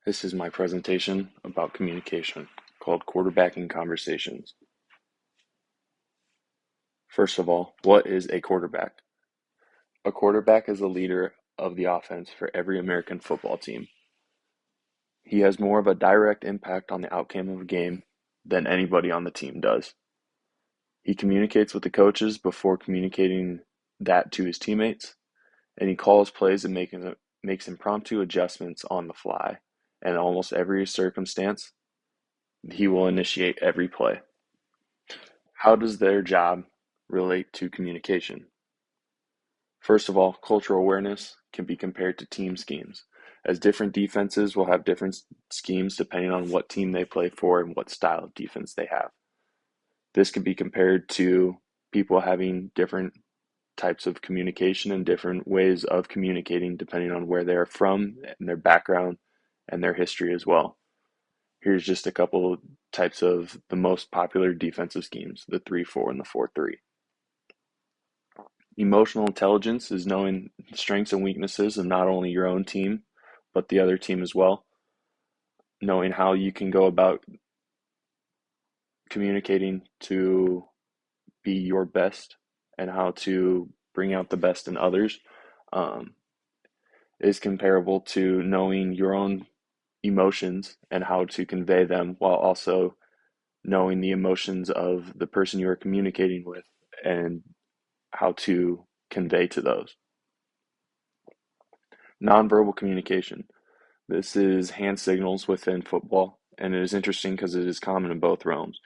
This is my presentation about communication, called Quarterbacking Conversations. First of all, what is a quarterback? A quarterback is the leader of the offense for every American football team. He has more of a direct impact on the outcome of a game than anybody on the team does. He communicates with the coaches before communicating that to his teammates, and he calls plays and makes impromptu adjustments on the fly. And in almost every circumstance, he will initiate every play. How does their job relate to communication? First of all, cultural awareness can be compared to team schemes, as different defenses will have different schemes depending on what team they play for and what style of defense they have. This can be compared to people having different types of communication and different ways of communicating depending on where they're from and their background and their history as well. Here's just a couple types of the most popular defensive schemes, the 3-4 and the 4-3. Emotional intelligence is knowing the strengths and weaknesses of not only your own team, but the other team as well. Knowing how you can go about communicating to be your best and how to bring out the best in others is comparable to knowing your own emotions and how to convey them while also knowing the emotions of the person you are communicating with and how to convey to those. Nonverbal communication. This is hand signals within football, and it is interesting because it is common in both realms.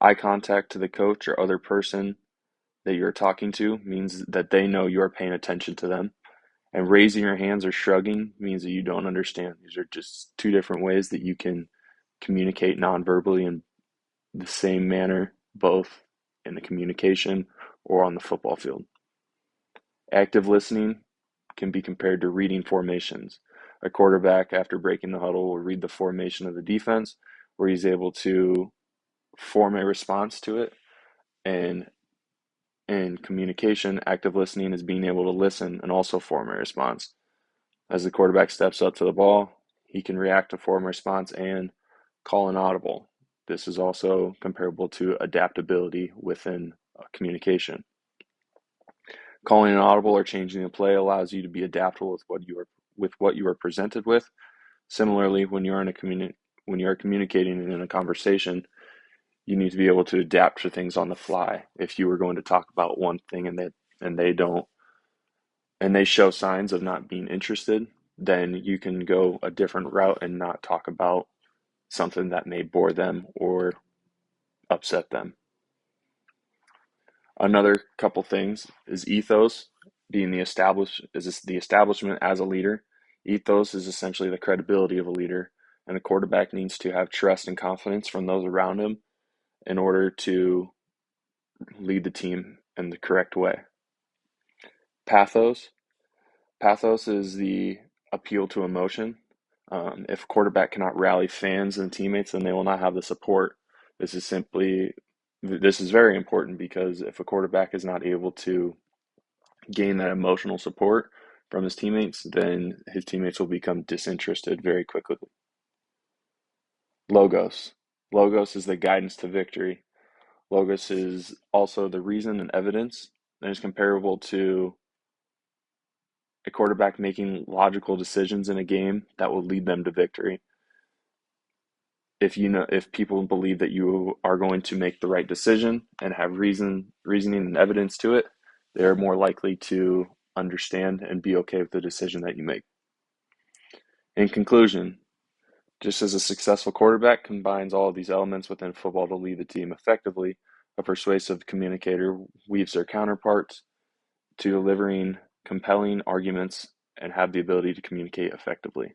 Eye contact to the coach or other person that you're talking to means that they know you are paying attention to them. And raising your hands or shrugging means that you don't understand. These are just two different ways that you can communicate non-verbally in the same manner, both in the communication or on the football field. Active listening can be compared to reading formations. A quarterback, after breaking the huddle, will read the formation of the defense, where he's able to form a response to it. And in communication, active listening is being able to listen and also form a response. As the quarterback steps up to the ball, he can react to form a response and call an audible. This is also comparable to adaptability within communication. Calling an audible or changing the play allows you to be adaptable with what you are presented with. Similarly, when you are communicating in a conversation, you need to be able to adapt to things on the fly. If you were going to talk about one thing and they don't, and they show signs of not being interested, then you can go a different route and not talk about something that may bore them or upset them. Another couple things is ethos, being the establishment as a leader. Ethos is essentially the credibility of a leader, and a quarterback needs to have trust and confidence from those around him in order to lead the team in the correct way. Pathos. Pathos is the appeal to emotion. If a quarterback cannot rally fans and teammates, then they will not have the support. This is very important because if a quarterback is not able to gain that emotional support from his teammates, then his teammates will become disinterested very quickly. Logos. Logos is the guidance to victory. Logos is also the reason and evidence and is comparable to a quarterback making logical decisions in a game that will lead them to victory. If people believe that you are going to make the right decision and have reasoning and evidence to it, they're more likely to understand and be okay with the decision that you make. In conclusion, just as a successful quarterback combines all of these elements within football to lead the team effectively, a persuasive communicator weaves their counterparts to delivering compelling arguments and have the ability to communicate effectively.